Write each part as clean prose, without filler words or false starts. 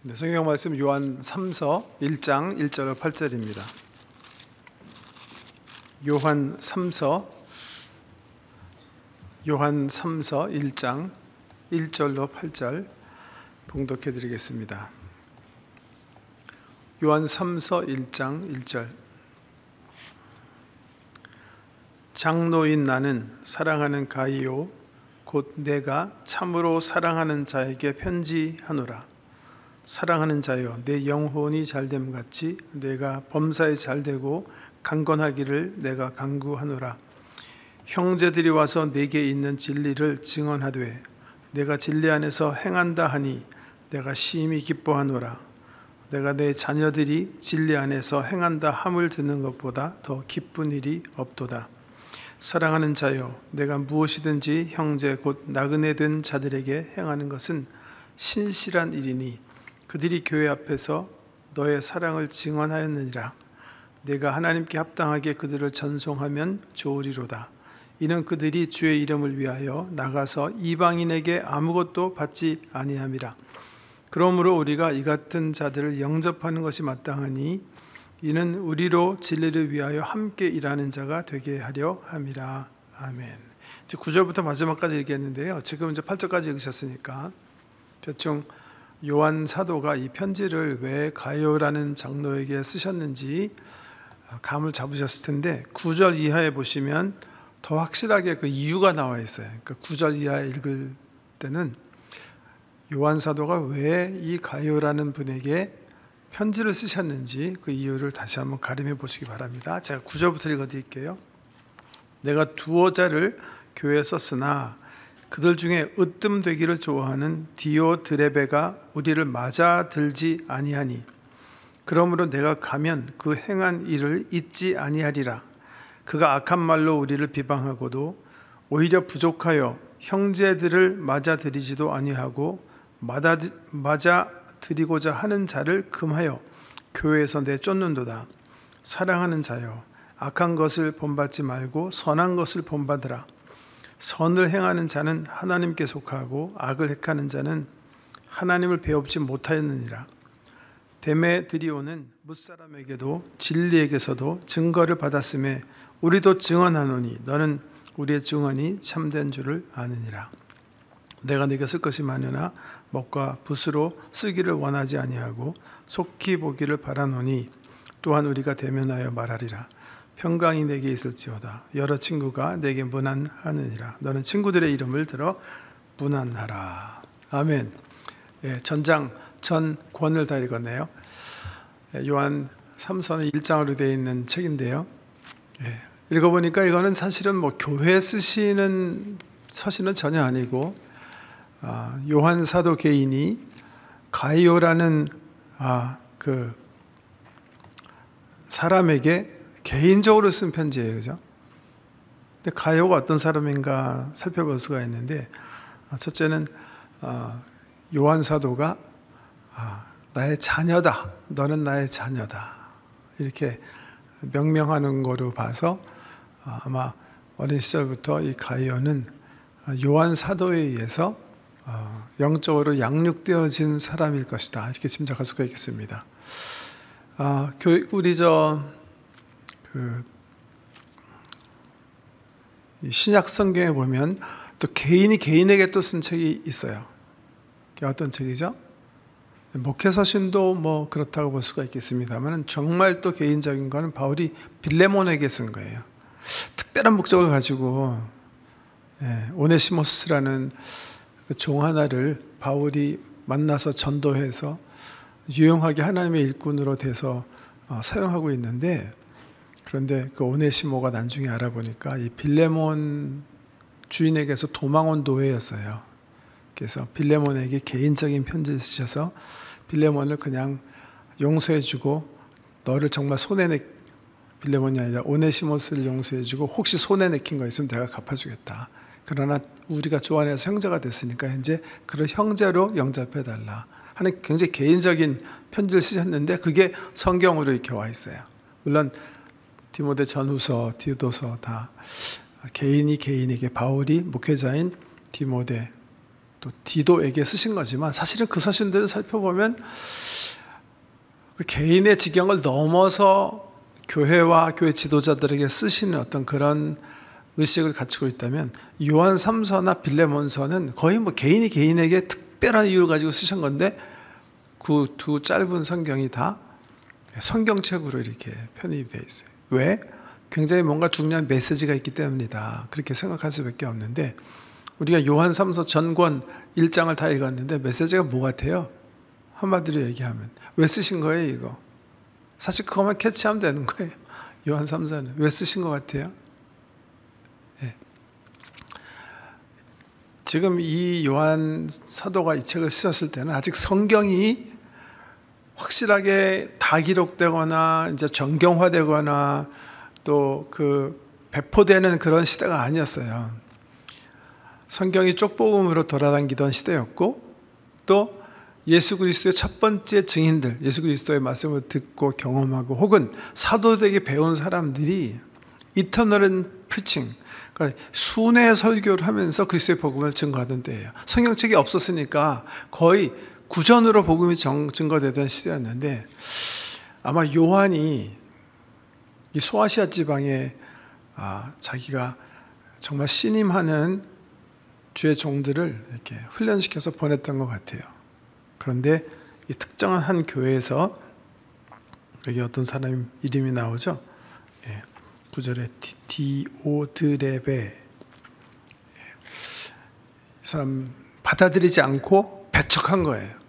네, 성경 말씀 요한 3서 1장 1절로 8절입니다. 요한 3서 1장 1절로 8절 봉독해 드리겠습니다. 요한 3서 1장 1절. 장로인 나는 사랑하는 가이오 곧 내가 참으로 사랑하는 자에게 편지하노라. 사랑하는 자여, 내 영혼이 잘됨 같이 내가 범사에 잘되고 강건하기를 내가 간구하노라. 형제들이 와서 내게 있는 진리를 증언하되 내가 진리 안에서 행한다 하니 내가 심히 기뻐하노라. 내가 내 자녀들이 진리 안에서 행한다 함을 듣는 것보다 더 기쁜 일이 없도다. 사랑하는 자여, 내가 무엇이든지 형제 곧 나그네 된 자들에게 행하는 것은 신실한 일이니 그들이 교회 앞에서 너의 사랑을 증언하였느니라. 내가 하나님께 합당하게 그들을 전송하면 좋으리로다. 이는 그들이 주의 이름을 위하여 나가서 이방인에게 아무것도 받지 아니함이라. 그러므로 우리가 이 같은 자들을 영접하는 것이 마땅하니 이는 우리로 진리를 위하여 함께 일하는 자가 되게 하려 함이라. 아멘. 이제 9절부터 마지막까지 얘기했는데요. 지금 이제 8절까지 읽으셨으니까 대충 요한 사도가 이 편지를 왜 가이오라는 장로에게 쓰셨는지 감을 잡으셨을 텐데 9절 이하에 보시면 더 확실하게 그 이유가 나와 있어요. 그러니까 9절 이하에 읽을 때는 요한 사도가 왜 이 가이오라는 분에게 편지를 쓰셨는지 그 이유를 다시 한번 가림해 보시기 바랍니다. 제가 9절부터 읽어드릴게요. 내가 두어 자를 교회에 썼으나 그들 중에 으뜸되기를 좋아하는 디오드레베가 우리를 맞아들지 아니하니 그러므로 내가 가면 그 행한 일을 잊지 아니하리라. 그가 악한 말로 우리를 비방하고도 오히려 부족하여 형제들을 맞아들이지도 아니하고 맞아들이고자 하는 자를 금하여 교회에서 내쫓는도다. 사랑하는 자여, 악한 것을 본받지 말고 선한 것을 본받으라. 선을 행하는 자는 하나님께 속하고 악을 행하는 자는 하나님을 배웁지 못하였느니라. 데메드리오는 뭇사람에게도 진리에게서도 증거를 받았음에 우리도 증언하노니 너는 우리의 증언이 참된 줄을 아느니라. 내가 네게 쓸 것이 많으나 먹과 붓으로 쓰기를 원하지 아니하고 속히 보기를 바라노니 또한 우리가 대면하여 말하리라. 평강이 내게 있을지어다. 여러 친구가 내게 문안하느니라. 너는 친구들의 이름을 들어 문안하라. 아멘. 전권을 다 읽었네요. 요한 3서는 1장으로 되어 있는 책인데요. 읽어보니까 이거는 사실은 뭐 교회 쓰시는 서신은 전혀 아니고 요한 사도 개인이 가이오라는 그 사람에게 개인적으로 쓴 편지예요. 그죠? 근데 가이오가 어떤 사람인가 살펴볼 수가 있는데 첫째는 요한 사도가 나의 자녀다. 너는 나의 자녀다. 이렇게 명명하는 거로 봐서 아마 어린 시절부터 이 가이오는 요한 사도에 의해서 영적으로 양육되어진 사람일 것이다. 이렇게 짐작할 수가 있겠습니다. 우리 신약 성경에 보면 또 개인이 개인에게 또 쓴 책이 있어요. 어떤 책이죠? 목회서신도 뭐 그렇다고 볼 수가 있겠습니다만 정말 또 개인적인 거는 바울이 빌레몬에게 쓴 거예요. 특별한 목적을 가지고 오네시모스라는 그 종 하나를 바울이 만나서 전도해서 유용하게 하나님의 일꾼으로 돼서 사용하고 있는데 그런데 그 오네시모가 나중에 알아보니까 이 빌레몬 주인에게서 도망온 노예였어요. 그래서 빌레몬에게 개인적인 편지를 쓰셔서 빌레몬을 그냥 용서해주고 너를 정말 빌레몬이 아니라 오네시모스를 용서해주고 혹시 손에 내킨 거 있으면 내가 갚아주겠다. 그러나 우리가 주 안에서 형제가 됐으니까 이제 그런 형제로 영접해달라 하는 굉장히 개인적인 편지를 쓰셨는데 그게 성경으로 이렇게 와 있어요. 물론 디모데 전후서, 디도서 다 개인이 개인에게 바울이 목회자인 디모데 또 디도에게 쓰신 거지만 사실은 그 서신들을 살펴보면 그 개인의 지경을 넘어서 교회와 교회 지도자들에게 쓰시는 어떤 그런 의식을 갖추고 있다면 요한 3서나 빌레몬서는 거의 뭐 개인이 개인에게 특별한 이유를 가지고 쓰신 건데 그 두 짧은 성경이 다 성경책으로 이렇게 편입이 되어 있어요. 왜? 굉장히 뭔가 중요한 메시지가 있기 때문이다. 그렇게 생각할 수밖에 없는데 우리가 요한 3서 전권 1장을 다 읽었는데 메시지가 뭐 같아요? 한마디로 얘기하면 왜 쓰신 거예요 이거? 사실 그것만 캐치하면 되는 거예요. 요한 3서는 왜 쓰신 것 같아요? 네. 지금 이 요한 사도가 이 책을 쓰셨을 때는 아직 성경이 확실하게 다 기록되거나 이제 정경화되거나 또 그 배포되는 그런 시대가 아니었어요. 성경이 쪽복음으로 돌아다니던 시대였고 또 예수 그리스도의 첫 번째 증인들, 예수 그리스도의 말씀을 듣고 경험하고 혹은 사도들에게 배운 사람들이 이터널 프리칭, 그러니까 순회 설교를 하면서 그리스도의 복음을 증거하던 때예요. 성경책이 없었으니까 거의 구전으로 복음이 증거되던 시대였는데 아마 요한이 이 소아시아 지방에 자기가 정말 신임하는 주의 종들을 이렇게 훈련시켜서 보냈던 것 같아요. 그런데 이 특정한 한 교회에서 여기 어떤 사람 이름이 나오죠. 9절에 디오드레베, 이 사람 받아들이지 않고 배척한 거예요.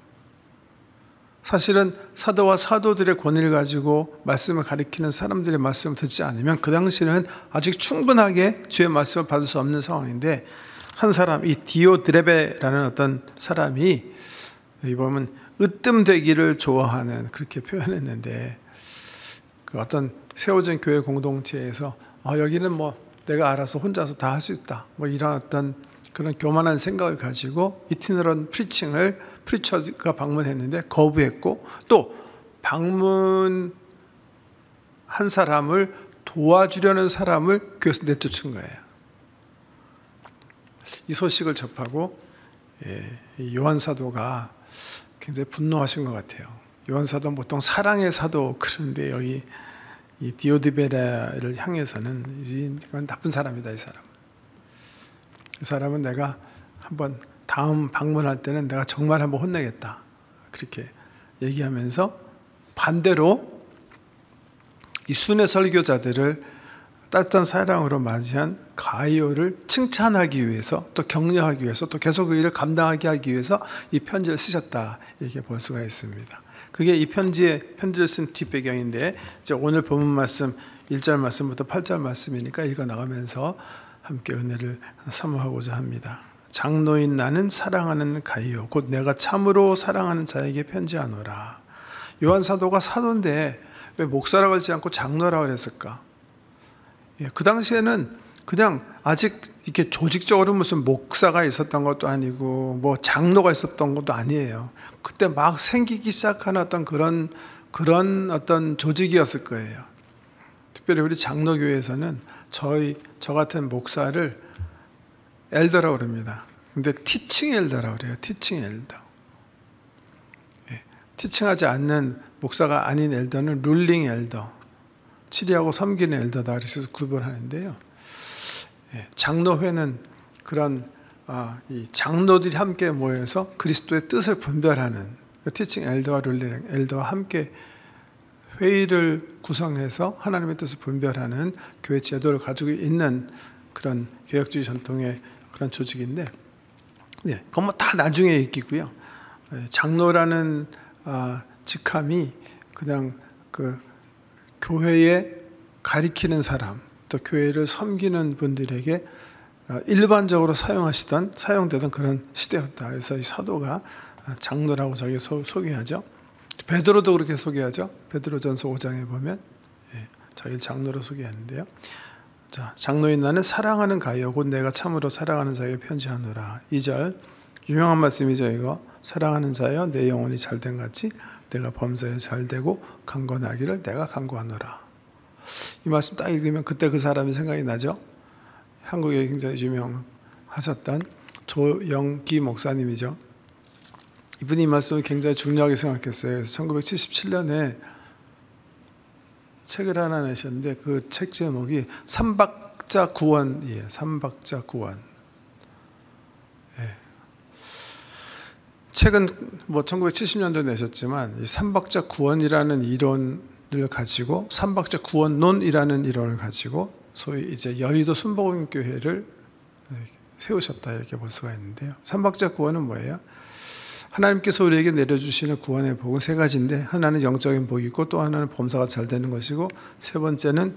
사실은 사도와 사도들의 권위를 가지고 말씀을 가리키는 사람들의 말씀을 듣지 않으면 그 당시는 아직 충분하게 주의 말씀을 받을 수 없는 상황인데 한 사람, 이 디오드레베라는 어떤 사람이 여기 보면 으뜸되기를 좋아하는 그렇게 표현했는데 그 어떤 세워진 교회 공동체에서 여기는 뭐 내가 알아서 혼자서 다 할 수 있다 뭐 이런 어떤 그런 교만한 생각을 가지고 이티너런 프리처가 방문했는데 거부했고 또 방문한 사람을 도와주려는 사람을 교회에서 내쫓은 거예요. 이 소식을 접하고 요한 사도가 굉장히 분노하신 것 같아요. 요한 사도는 보통 사랑의 사도 그런데 여기 이 디오드베라를 향해서는 이건 나쁜 사람이다. 이 사람은 내가 한번 다음 방문할 때는 내가 정말 한번 혼내겠다. 그렇게 얘기하면서 반대로 이 순회 설교자들을 따뜻한 사랑으로 맞이한 가이오를 칭찬하기 위해서 또 격려하기 위해서 또 계속 그 일을 감당하게 하기 위해서 이 편지를 쓰셨다. 이렇게 볼 수가 있습니다. 그게 이 편지를 쓴 뒷배경인데 이제 오늘 본문 말씀 1절 말씀부터 8절 말씀이니까 읽어 나가면서 함께 은혜를 사모하고자 합니다. 장로인 나는 사랑하는 가이오 곧 내가 참으로 사랑하는 자에게 편지하노라. 요한 사도가 사도인데 왜 목사라고 하지 않고 장로라고 그랬을까? 그 당시에는 그냥 아직 이렇게 조직적으로 무슨 목사가 있었던 것도 아니고 뭐 장로가 있었던 것도 아니에요. 그때 막 생기기 시작한 어떤 그런 어떤 조직이었을 거예요. 특별히 우리 장로교회에서는 저 같은 목사를 엘더라고 그럽니다. 근데 티칭 엘더라고 그래요. 티칭 엘더. 티칭하지 않는 목사가 아닌 엘더는 룰링 엘더. 치리하고 섬기는 엘더다. 그래서 구분하는데요. 장로회는 그런 이 장로들이 함께 모여서 그리스도의 뜻을 분별하는 티칭 엘더와 룰링 엘더와 함께 회의를 구성해서 하나님의 뜻을 분별하는 교회 제도를 가지고 있는 그런 개혁주의 전통의 그런 조직인데, 그건 뭐 다 나중에 있겠고요. 장로라는 직함이 그냥 그 교회에 가리키는 사람, 또 교회를 섬기는 분들에게 일반적으로 사용되던 그런 시대였다. 그래서 이 사도가 장로라고 자기 소개하죠. 베드로도 그렇게 소개하죠. 베드로전서 5장에 보면 자기를 장로로 소개하는데요. 자, 장로인 나는 사랑하는 가이오 곧 내가 참으로 사랑하는 자에게 편지하노라. 2절 유명한 말씀이죠. 이거 사랑하는 자여 내 영혼이 잘된 같이 내가 범사에 잘되고 강건하기를 내가 간구하노라. 이 말씀 딱 읽으면 그때 그 사람이 생각이 나죠. 한국에 굉장히 유명하셨던 조영기 목사님이죠. 이분이 이 말씀을 굉장히 중요하게 생각했어요. 그래서 1977년에 책을 하나 내셨는데 그 책 제목이 삼박자 구원이에요. 삼박자 구원. 예. 책은 뭐 1970년도에 내셨지만 이 삼박자 구원이라는 이론을 가지고 삼박자 구원론이라는 이론을 가지고 소위 이제 여의도 순복음교회를 세우셨다 이렇게 볼 수가 있는데요. 삼박자 구원은 뭐예요? 하나님께서 우리에게 내려주시는 구원의 복은 세 가지인데 하나는 영적인 복이 있고 또 하나는 범사가 잘 되는 것이고 세 번째는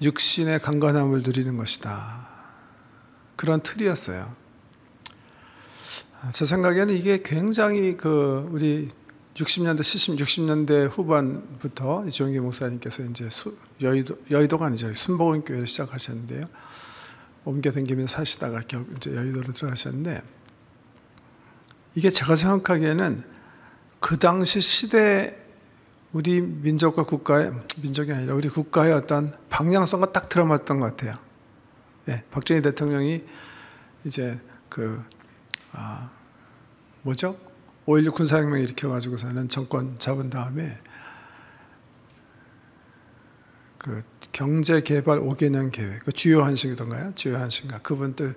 육신의 강건함을 누리는 것이다. 그런 틀이었어요. 제 생각에는 이게 굉장히 우리 60년대, 60년대 후반부터 이종기 목사님께서 이제 여의도가 아니죠. 순복음교회를 시작하셨는데요. 옮겨 다니면서 사시다가 이제 여의도로 들어가셨는데 이게 제가 생각하기에는 그 당시 시대 우리 민족과 국가의 민족이 아니라 우리 국가의 어떤 방향성과 딱 들어맞던 것 같아요. 예, 박정희 대통령이 이제 5.16 군사혁명 일으켜가지고서는 정권 잡은 다음에 그 경제개발 5개년 계획, 그 주요 한식이던가요? 주요 한식인가? 그분들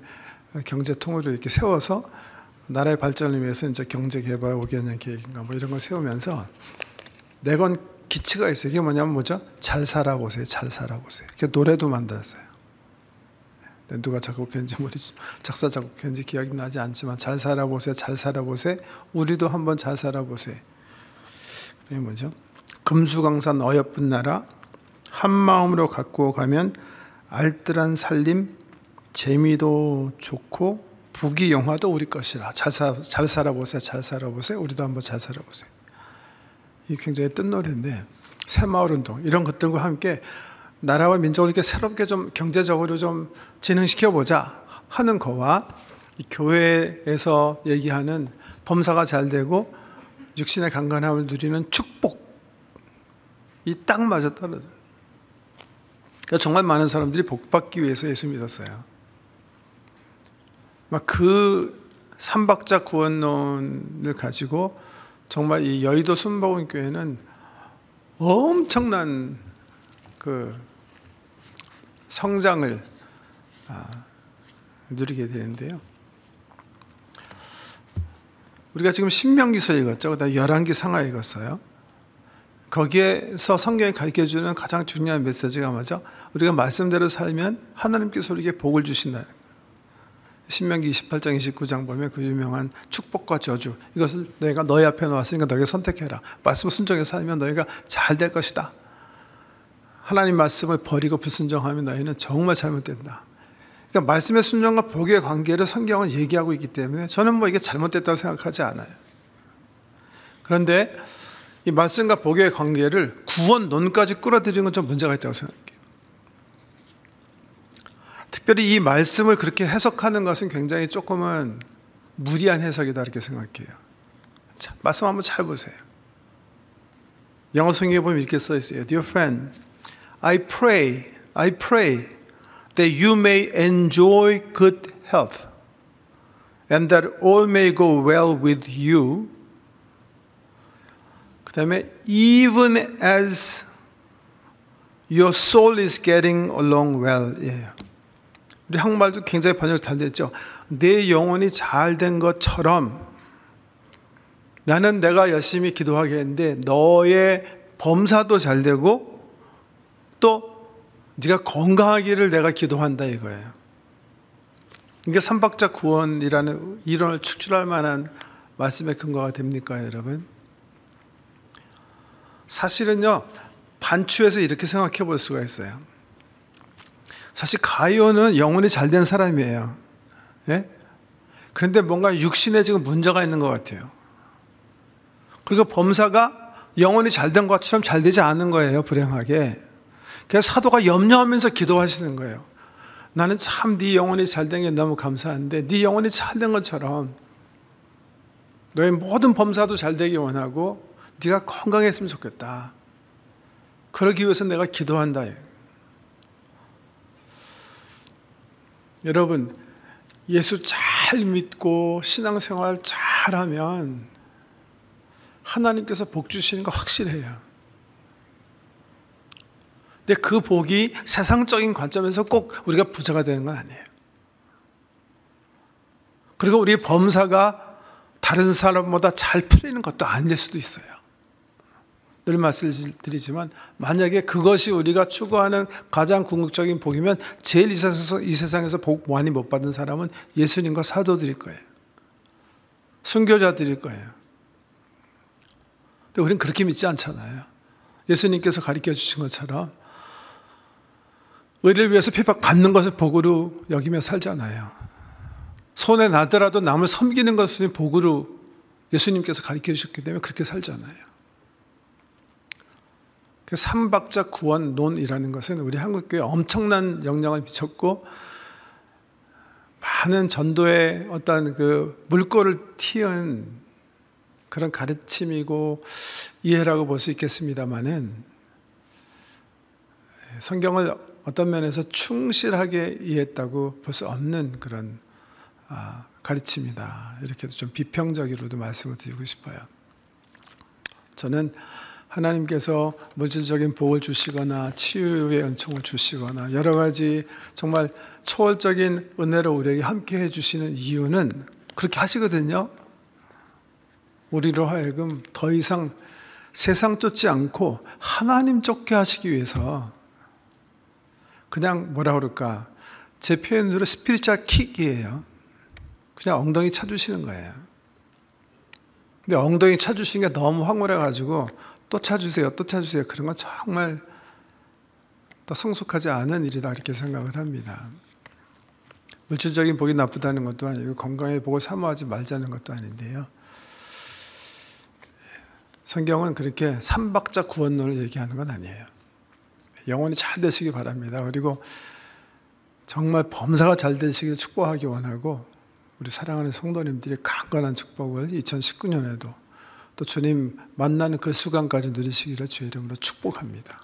경제통으로 이렇게 세워서 나라의 발전을 위해서 이제 경제개발 5개년 계획인가 뭐 이런 걸 세우면서 내건 기치가 있어요. 이게 뭐냐면 잘 살아보세요. 잘 살아보세요. 이렇게 노래도 만들었어요. 누가 작곡했는지 모르지, 작사 작곡했는지 기억이 나지 않지만 잘 살아보세요. 잘 살아보세요. 우리도 한번 잘 살아보세요. 그게 뭐죠? 금수강산 어여쁜 나라 한 마음으로 갖고 가면 알뜰한 살림 재미도 좋고 부귀영화도 우리 것이라. 잘 살아보세요. 잘 살아보세요. 우리도 한번 잘 살아보세요. 이 굉장히 뜬 노래인데 새마을운동 이런 것들과 함께 나라와 민족을 이렇게 새롭게 좀 경제적으로 좀 진흥시켜보자 하는 거와 이 교회에서 얘기하는 범사가 잘 되고 육신의 강건함을 누리는 축복 이 딱 맞아 떨어져요. 그러니까 정말 많은 사람들이 복받기 위해서 예수 믿었어요. 막 그 삼박자 구원론을 가지고 정말 이 여의도 순복음교회는 엄청난 그 성장을 누리게 되는데요. 우리가 지금 신명기서 읽었죠. 그다음에 열왕기 상하 읽었어요. 거기에서 성경이 가르쳐주는 가장 중요한 메시지가 뭐죠? 우리가 말씀대로 살면 하나님께서 우리에게 복을 주신다는 거예요. 신명기 28장 29장 보면 그 유명한 축복과 저주 이것을 내가 너희 앞에 놓았으니까 너희가 선택해라. 말씀 순종해서 살면 너희가 잘 될 것이다. 하나님 말씀을 버리고 불순종하면 너희는 정말 잘못된다. 그러니까 말씀의 순종과 복의 관계를 성경은 얘기하고 있기 때문에 저는 뭐 이게 잘못됐다고 생각하지 않아요. 그런데 이 말씀과 복의 관계를 구원론까지 끌어들이는 건 좀 문제가 있다고 생각해요. 특별히 이 말씀을 그렇게 해석하는 것은 굉장히 조금은 무리한 해석이다 이렇게 생각해요. 자, 말씀 한번 잘 보세요. 영어 성경에 보면 이렇게 써 있어요. Dear friend, I pray that you may enjoy good health and that all may go well with you. 그 다음에 even as your soul is getting along well. 예. 우리 한국말도 굉장히 번역 잘 됐죠. 내 영혼이 잘 된 것처럼 나는 내가 열심히 기도하겠는데 너의 범사도 잘 되고 또 네가 건강하기를 내가 기도한다 이거예요. 이게 삼박자 구원이라는 이론을 축출할 만한 말씀의 근거가 됩니까, 여러분? 사실은요, 반추해서 이렇게 생각해 볼 수가 있어요. 사실 가이오는 영혼이 잘 된 사람이에요. 예? 그런데 뭔가 육신에 지금 문제가 있는 것 같아요. 그리고 범사가 영혼이 잘 된 것처럼 잘 되지 않은 거예요, 불행하게. 그래서 사도가 염려하면서 기도하시는 거예요. 나는 참 네 영혼이 잘 된 게 너무 감사한데 네 영혼이 잘 된 것처럼 너의 모든 범사도 잘 되기 원하고 네가 건강했으면 좋겠다. 그러기 위해서 내가 기도한다. 여러분, 예수 잘 잘 믿고 신앙생활 잘하면 하나님께서 복 주시는 거 확실해요. 근데 그 복이 세상적인 관점에서 꼭 우리가 부자가 되는 건 아니에요. 그리고 우리 범사가 다른 사람보다 잘 풀리는 것도 아닐 수도 있어요. 늘 말씀드리지만 만약에 그것이 우리가 추구하는 가장 궁극적인 복이면 제일 이 세상에서 복 많이 못 받은 사람은 예수님과 사도들일 거예요. 순교자들일 거예요. 근데 우리는 그렇게 믿지 않잖아요. 예수님께서 가르쳐 주신 것처럼 의를 위해서 핍박 받는 것을 복으로 여기며 살잖아요. 손해 나더라도 남을 섬기는 것을 복으로 예수님께서 가르쳐 주셨기 때문에 그렇게 살잖아요. 삼박자 구원론이라는 것은 우리 한국교회에 엄청난 영향을 미쳤고 많은 전도의 어떤 그 물꼬를 틔운 그런 가르침이고 이해라고 볼 수 있겠습니다만은 성경을 어떤 면에서 충실하게 이해했다고 볼 수 없는 그런 가르침이다. 이렇게도 좀 비평적으로도 말씀을 드리고 싶어요. 저는 하나님께서 물질적인 복을 주시거나 치유의 은총을 주시거나 여러 가지 정말 초월적인 은혜로 우리에게 함께 해주시는 이유는 그렇게 하시거든요. 우리로 하여금 더 이상 세상 쫓지 않고 하나님 쫓게 하시기 위해서 그냥 뭐라 그럴까 제 표현으로 스피리추얼 킥이에요. 그냥 엉덩이 차주시는 거예요. 근데 엉덩이 차주시는 게 너무 황홀해가지고 또 찾으세요, 또 찾으세요. 그런 건 정말 또 성숙하지 않은 일이다 이렇게 생각을 합니다. 물질적인 복이 나쁘다는 것도 아니고 건강의 복을 사모하지 말자는 것도 아닌데요. 성경은 그렇게 삼박자 구원론을 얘기하는 건 아니에요. 영혼이 잘 되시기 바랍니다. 그리고 정말 범사가 잘 되시길 축복하기 원하고 우리 사랑하는 성도님들이 강건한 축복을 2019년에도 또 주님 만나는 그 순간까지 누리시기를 주의 이름으로 축복합니다.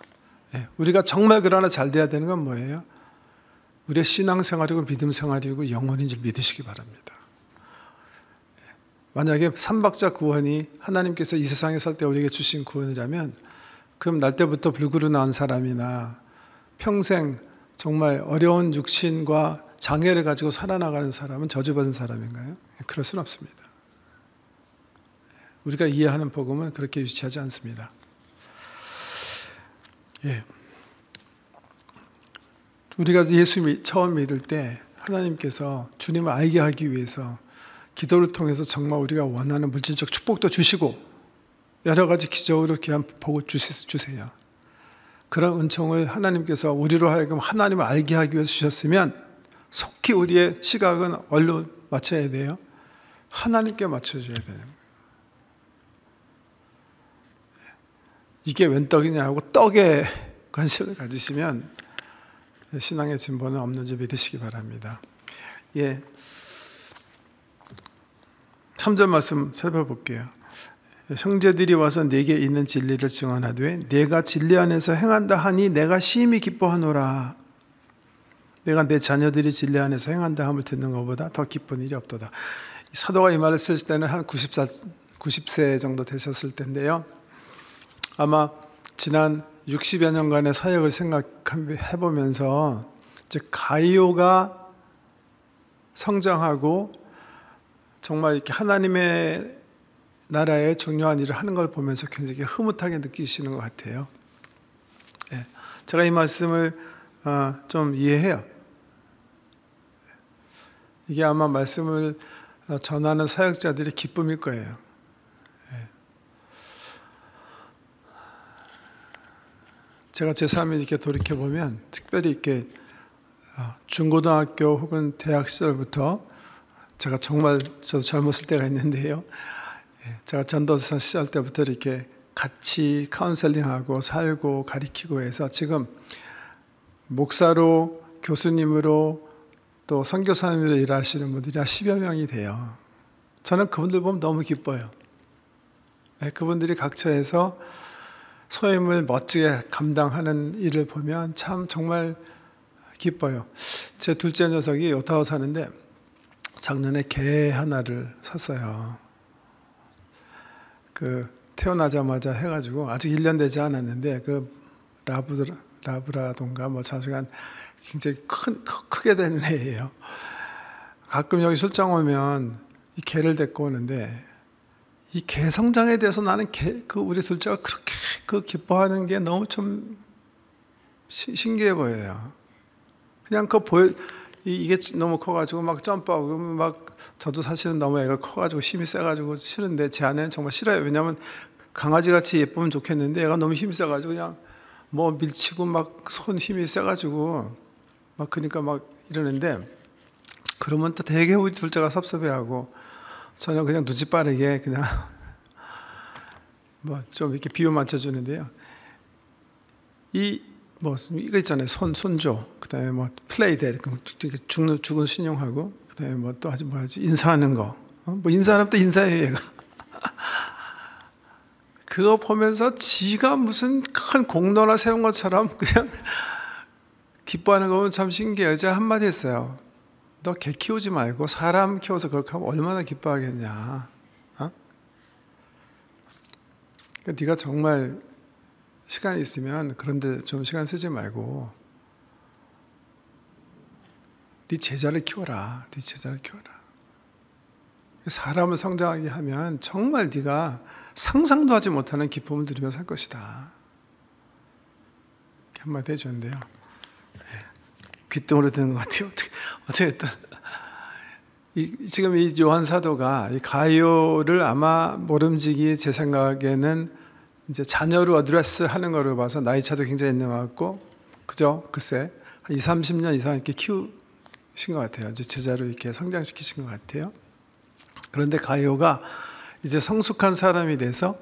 우리가 정말 그러나 잘 돼야 되는 건 뭐예요? 우리의 신앙생활이고 믿음생활이고 영혼인 줄 믿으시기 바랍니다. 만약에 삼박자 구원이 하나님께서 이 세상에 살 때 우리에게 주신 구원이라면 그럼 날 때부터 불구로 낳은 사람이나 평생 정말 어려운 육신과 장애를 가지고 살아나가는 사람은 저주받은 사람인가요? 그럴 수는 없습니다. 우리가 이해하는 복음은 그렇게 유치하지 않습니다. 우리가 예수 처음 믿을 때 하나님께서 주님을 알게 하기 위해서 기도를 통해서 정말 우리가 원하는 물질적 축복도 주시고 여러 가지 기적으로 귀한 복을 주세요. 그런 은총을 하나님께서 우리로 하여금 하나님을 알게 하기 위해서 주셨으면 속히 우리의 시각은 어디로 맞춰야 돼요? 하나님께 맞춰줘야 되는 거예요. 이게 웬 떡이냐고 떡에 관심을 가지시면 신앙의 진보는 없는 줄 믿으시기 바랍니다. 3절 말씀 살펴볼게요. 형제들이 와서 내게 있는 진리를 증언하되 내가 진리 안에서 행한다 하니 내가 심히 기뻐하노라. 내가 내 자녀들이 진리 안에서 행한다 함을 듣는 것보다 더 기쁜 일이 없도다. 사도가 이 말을 쓸 때는 한 90세 정도 되셨을 텐데요. 아마 지난 60여 년간의 사역을 생각해 보면서 이제 가이오가 성장하고 정말 이렇게 하나님의 나라의 중요한 일을 하는 걸 보면서 굉장히 흐뭇하게 느끼시는 것 같아요. 제가 이 말씀을 좀 이해해요. 이게 아마 말씀을 전하는 사역자들의 기쁨일 거예요. 제가 제 삶을 이렇게 돌이켜보면 특별히 이렇게 중고등학교 혹은 대학 시절부터 제가 정말 저도 젊었을 때가 있는데요. 제가 전도사 시절 때부터 이렇게 같이 카운셀링하고 살고 가리키고 해서 지금 목사로 교수님으로 또 선교사님으로 일하시는 분들이 한 10여 명이 돼요. 저는 그분들 보면 너무 기뻐요. 그분들이 각처에서 소임을 멋지게 감당하는 일을 보면 참 정말 기뻐요. 제 둘째 녀석이 오타와 사는데 작년에 개 하나를 샀어요. 태어나자마자 해가지고 아직 1년 되지 않았는데 라브라던가 뭐 자식한 굉장히 크게 된 애예요. 가끔 여기 출장 오면 이 개를 데리고 오는데 이 개 성장에 대해서 나는 우리 둘째가 그렇게 기뻐하는 게 너무 좀 신기해 보여요. 그냥 이게 너무 커가지고 막 점프하고 막 저도 사실은 너무 애가 커가지고 힘이 세가지고 싫은데 제 아내는 정말 싫어요. 왜냐하면 강아지같이 예쁘면 좋겠는데 애가 너무 힘이 세가지고 그냥 뭐 밀치고 막 손 힘이 세가지고 막 그러니까 막 이러는데 그러면 또 되게 우리 둘째가 섭섭해하고 저는 그냥 눈치 빠르게 그냥 뭐 좀 이렇게 비유 맞춰주는데요. 이거 있잖아요. 손조. 그다음에 뭐 플레이데이, 죽은 신용하고, 그다음에 뭐 또 뭐하지? 인사하는 거. 뭐 인사하면 또 인사해요, 얘가. 그거 보면서 지가 무슨 큰 공로나 세운 것처럼 그냥 기뻐하는 거 보면 참 신기해요. 제가 한마디 했어요. 너 개 키우지 말고 사람 키워서 그렇게 하면 얼마나 기뻐하겠냐. 그러니까 네가 정말 시간이 있으면 그런데 좀 시간 쓰지 말고 네 제자를 키워라. 네 제자를 키워라. 사람을 성장하게 하면 정말 네가 상상도 하지 못하는 기쁨을 누리며 살 것이다. 이렇게 한마디 해줬는데요. 귓등으로 드는 것 같아요. 어떻게 지금 이 요한 사도가 이 가이오를 아마 모름지기 제 생각에는 이제 자녀로 어드레스 하는 거를 봐서 나이 차도 굉장히 있는 것 같고, 그죠? 글쎄, 한 20, 30년 이상 이렇게 키우신 것 같아요. 이제 제자로 이렇게 성장시키신 것 같아요. 그런데 가이오가 이제 성숙한 사람이 돼서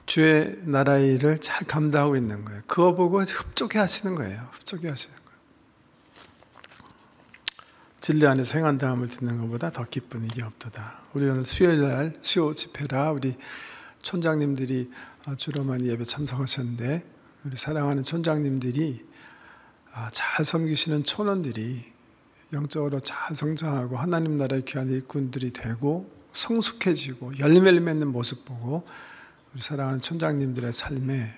주의 나라의 일을 잘 감당하고 있는 거예요. 그거 보고 흡족해 하시는 거예요. 흡족해 하시는 거예요. 진리 안에서 행한다함을 듣는 것보다 더 기쁜 일이 없도다. 우리 오늘 수요일 날 수요 집회라 우리 촌장님들이 주로 많이 예배 참석하셨는데, 우리 사랑하는 촌장님들이 잘 섬기시는 촌원들이 영적으로 잘 성장하고 하나님 나라의 귀한 일꾼들이 되고 성숙해지고 열매를 맺는 모습 보고 우리 사랑하는 촌장님들의 삶에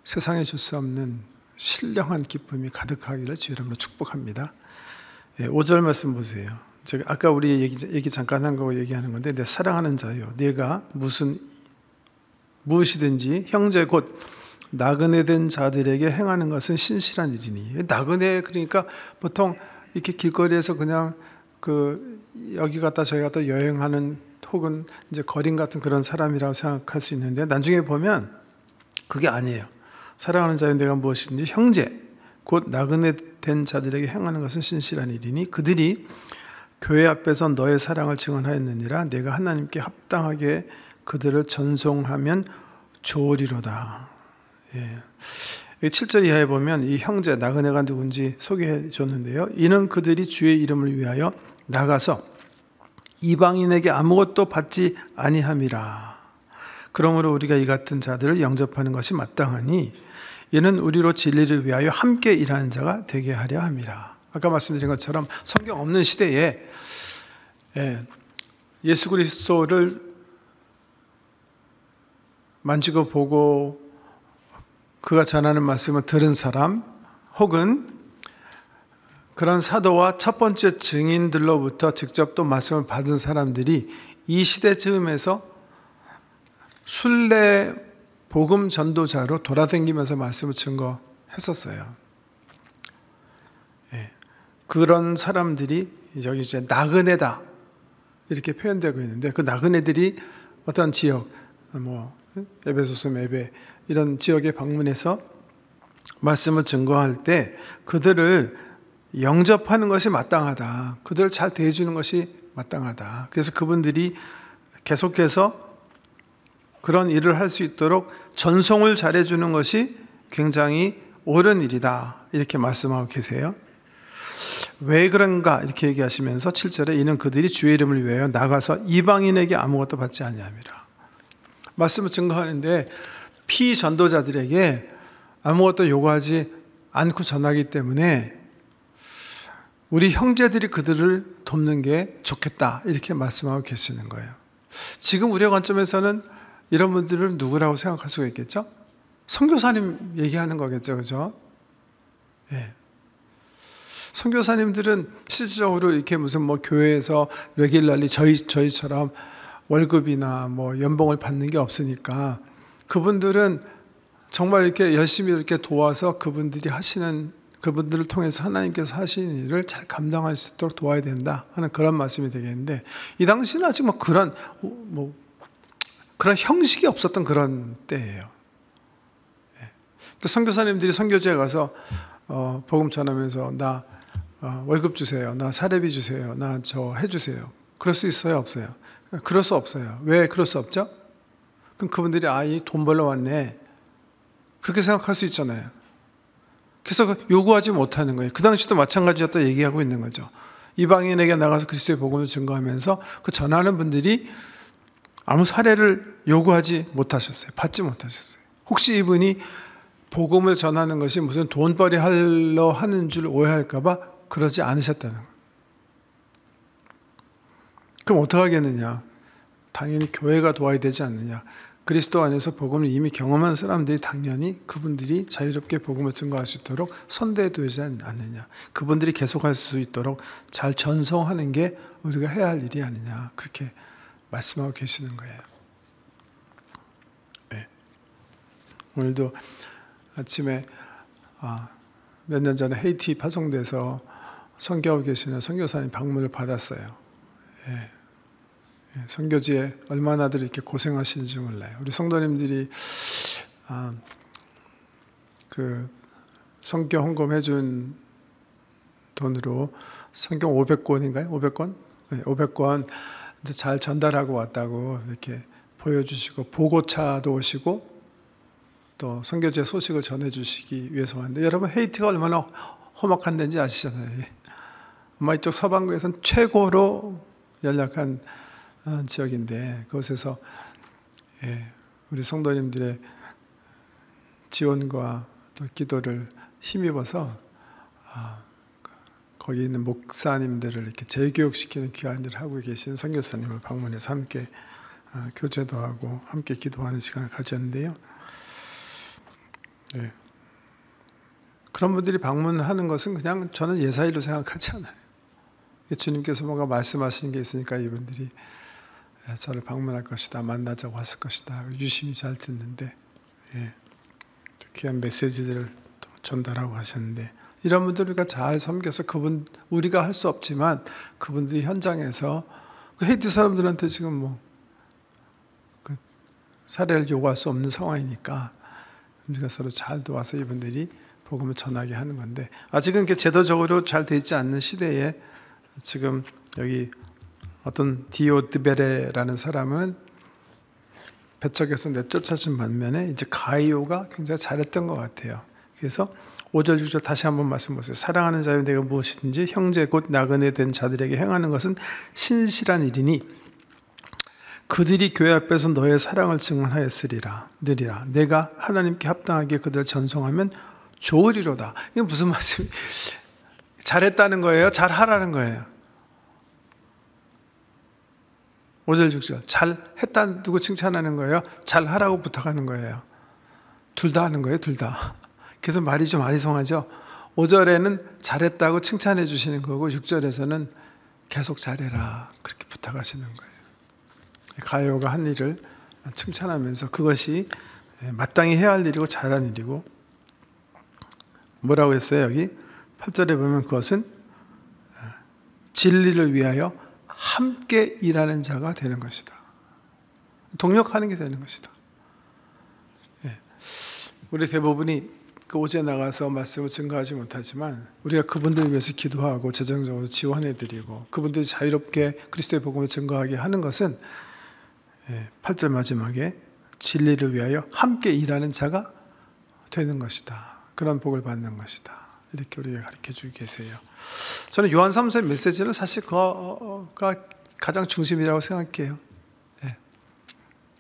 세상에 줄 수 없는 신령한 기쁨이 가득하기를 주의 이름으로 축복합니다. 5절 말씀 보세요. 제가 아까 우리 얘기 잠깐 한 거 얘기하는 건데, 내 사랑하는 자요, 내가 무엇이든지 형제 곧 나그네 된 자들에게 행하는 것은 신실한 일이니. 나그네, 그러니까 보통 이렇게 길거리에서 그냥 여기 갔다 저기 갔다 여행하는 혹은 이제 거린 같은 그런 사람이라고 생각할 수 있는데, 나중에 보면 그게 아니에요. 사랑하는 자요, 내가 무엇이든지 형제 곧 나그네 된 자들에게 행하는 것은 신실한 일이니 그들이 교회 앞에서 너의 사랑을 증언하였느니라. 내가 하나님께 합당하게 그들을 전송하면 좋으리로다. 7절 이하에 보면 이 형제 나그네가 누군지 소개해 줬는데요. 이는 그들이 주의 이름을 위하여 나가서 이방인에게 아무것도 받지 아니함이라. 그러므로 우리가 이 같은 자들을 영접하는 것이 마땅하니 이는 우리로 진리를 위하여 함께 일하는 자가 되게 하려 함이라. 아까 말씀드린 것처럼 성경 없는 시대에 예수 그리스도를 만지고 보고 그가 전하는 말씀을 들은 사람, 혹은 그런 사도와 첫 번째 증인들로부터 직접 또 말씀을 받은 사람들이 이 시대 즈음에서 순례 복음 전도자로 돌아다니면서 말씀을 증거했었어요. 그런 사람들이 여기 이제 나그네다 이렇게 표현되고 있는데, 그 나그네들이 어떤 지역, 에베소서, 메베 이런 지역에 방문해서 말씀을 증거할 때 그들을 영접하는 것이 마땅하다. 그들을 잘 대해주는 것이 마땅하다. 그래서 그분들이 계속해서 그런 일을 할 수 있도록 전송을 잘해주는 것이 굉장히 옳은 일이다. 이렇게 말씀하고 계세요. 왜 그런가 이렇게 얘기하시면서 7절에 이는 그들이 주의 이름을 위하여 나가서 이방인에게 아무것도 받지 아니함이라. 말씀을 증거하는데 피전도자들에게 아무것도 요구하지 않고 전하기 때문에 우리 형제들이 그들을 돕는 게 좋겠다 이렇게 말씀하고 계시는 거예요. 지금 우리의 관점에서는 이런 분들을 누구라고 생각할 수가 있겠죠? 선교사님 얘기하는 거겠죠, 그죠? 예. 선교사님들은 실질적으로 이렇게 무슨 뭐 교회에서 레귤러리 저희처럼 월급이나 뭐 연봉을 받는 게 없으니까 그분들은 정말 이렇게 열심히 이렇게 도와서 그분들을 통해서 하나님께서 하시는 일을 잘 감당할 수 있도록 도와야 된다 하는 그런 말씀이 되겠는데, 이 당시는 아직 그런 형식이 없었던 그런 때예요. 선교사님들이 선교지에 가서 복음 전하면서 나 월급 주세요, 나 사례비 주세요, 나 저 해주세요. 그럴 수 있어요, 없어요? 그럴 수 없어요. 왜 그럴 수 없죠? 그럼 그분들이 이 돈 벌러 왔네, 그렇게 생각할 수 있잖아요. 그래서 요구하지 못하는 거예요. 그 당시도 마찬가지였다 얘기하고 있는 거죠. 이방인에게 나가서 그리스도의 복음을 증거하면서 그 전하는 분들이 아무 사례를 요구하지 못하셨어요. 받지 못하셨어요. 혹시 이분이 복음을 전하는 것이 무슨 돈벌이 하려 하는 줄 오해할까 봐 그러지 않으셨다는 거예요. 그럼 어떻게 하겠느냐? 당연히 교회가 도와야 되지 않느냐? 그리스도 안에서 복음을 이미 경험한 사람들이 당연히 그분들이 자유롭게 복음을 증거할 수 있도록 선대되지 않느냐? 그분들이 계속할 수 있도록 잘 전송하는 게 우리가 해야 할 일이 아니냐? 그렇게 말씀하고 계시는 거예요. 네. 오늘도 아침에 몇 년 전에 헤이티 파송돼서 선교하고 계시는 선교사님 방문을 받았어요. 예. 선교지에 얼마나들 이렇게 고생하시는지 몰라요. 우리 성도님들이 그 선교 헌금해준 돈으로 성경 500권인가요? 500권? 네, 500권 이제 잘 전달하고 왔다고 이렇게 보여주시고, 보고차도 오시고 또 선교지의 소식을 전해주시기 위해서 왔는데, 여러분 헤이티가 얼마나 험악한 데인지 아시잖아요. 아마 이쪽 서반구에서는 최고로 연약한 지역인데, 그곳에서 우리 성도님들의 지원과 또 기도를 힘입어서 거기 있는 목사님들을 이렇게 재교육시키는 귀한 일을 하고 계신 선교사님을 방문해서 함께 교제도 하고 함께 기도하는 시간을 가졌는데요. 네. 그런 분들이 방문하는 것은 그냥 저는 예사일로 생각하지 않아요. 주님께서 뭔가 말씀하시는 게 있으니까 이분들이 저를 방문할 것이다, 만나자고 하실 것이다, 유심히 잘 듣는데 귀한 메시지들을 전달하고 하셨는데, 이런 분들 우리가 잘 섬겨서 우리가 할 수 없지만 그분들이 현장에서 그 헤이티 사람들한테 지금 그 사례를 요구할 수 없는 상황이니까 우리가 서로 잘 도와서 이분들이 복음을 전하게 하는 건데, 아직은 이렇게 제도적으로 잘 돼 있지 않는 시대에 지금 여기 어떤 디오드베레라는 사람은 배척해서 내쫓아진 반면에 이제 가이오가 굉장히 잘했던 것 같아요. 그래서 5절 6절 다시 한번 말씀 보세요. 사랑하는 자여 내가 무엇이든지 형제 곧 나그네 된 자들에게 행하는 것은 신실한 일이니 그들이 교회 앞에서 너의 사랑을 증언하였으리라. 느리라. 내가 하나님께 합당하게 그들을 전송하면 좋으리로다. 이게 무슨 말씀이? 잘했다는 거예요? 잘하라는 거예요? 5절 6절 잘했다 누구 칭찬하는 거예요? 잘하라고 부탁하는 거예요? 둘 다 하는 거예요? 둘 다. 그래서 말이 좀 아리송하죠. 5절에는 잘했다고 칭찬해 주시는 거고 6절에서는 계속 잘해라 그렇게 부탁하시는 거예요. 가요가 한 일을 칭찬하면서 그것이 마땅히 해야 할 일이고 잘한 일이고, 뭐라고 했어요? 여기 8절에 보면 그것은 진리를 위하여 함께 일하는 자가 되는 것이다. 동력하는 게 되는 것이다. 우리 대부분이 그 오제 나가서 말씀을 증거하지 못하지만 우리가 그분들 위해서 기도하고 재정적으로 지원해드리고 그분들이 자유롭게 그리스도의 복음을 증거하게 하는 것은 8절 마지막에 진리를 위하여 함께 일하는 자가 되는 것이다. 그런 복을 받는 것이다. 이렇게 우리에게 가르쳐주고 계세요. 저는 요한 3서의 메시지는 사실 그가 가장 중심이라고 생각해요.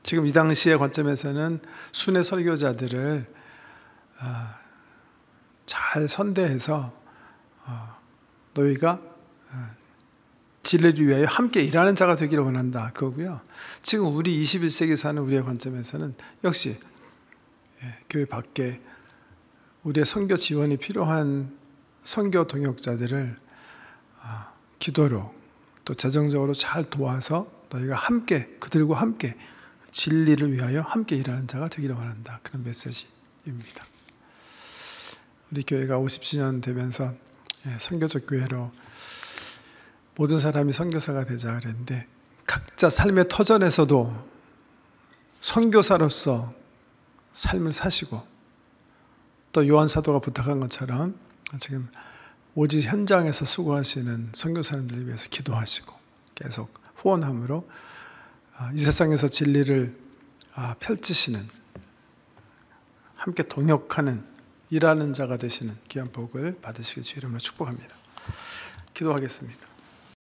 지금 이 당시의 관점에서는 순회 설교자들을 잘 선대해서 너희가 진리를 위하여 함께 일하는 자가 되기를 원한다. 그거고요. 지금 우리 21세기 사는 우리의 관점에서는 역시 교회 밖에 우리의 선교 지원이 필요한 선교 동역자들을 기도로 또 재정적으로 잘 도와서 너희가 함께 그들과 함께 진리를 위하여 함께 일하는 자가 되기를 원한다. 그런 메시지입니다. 우리 교회가 50주년 되면서 선교적 교회로 모든 사람이 선교사가 되자 그랬는데 각자 삶의 터전에서도 선교사로서 삶을 사시고 또 요한 사도가 부탁한 것처럼 지금 오직 현장에서 수고하시는 선교사님들을 위해서 기도하시고 계속 후원함으로 이 세상에서 진리를 펼치시는 함께 동역하는 일하는 자가 되시는 귀한 복을 받으시길 주 이름으로 축복합니다. 기도하겠습니다.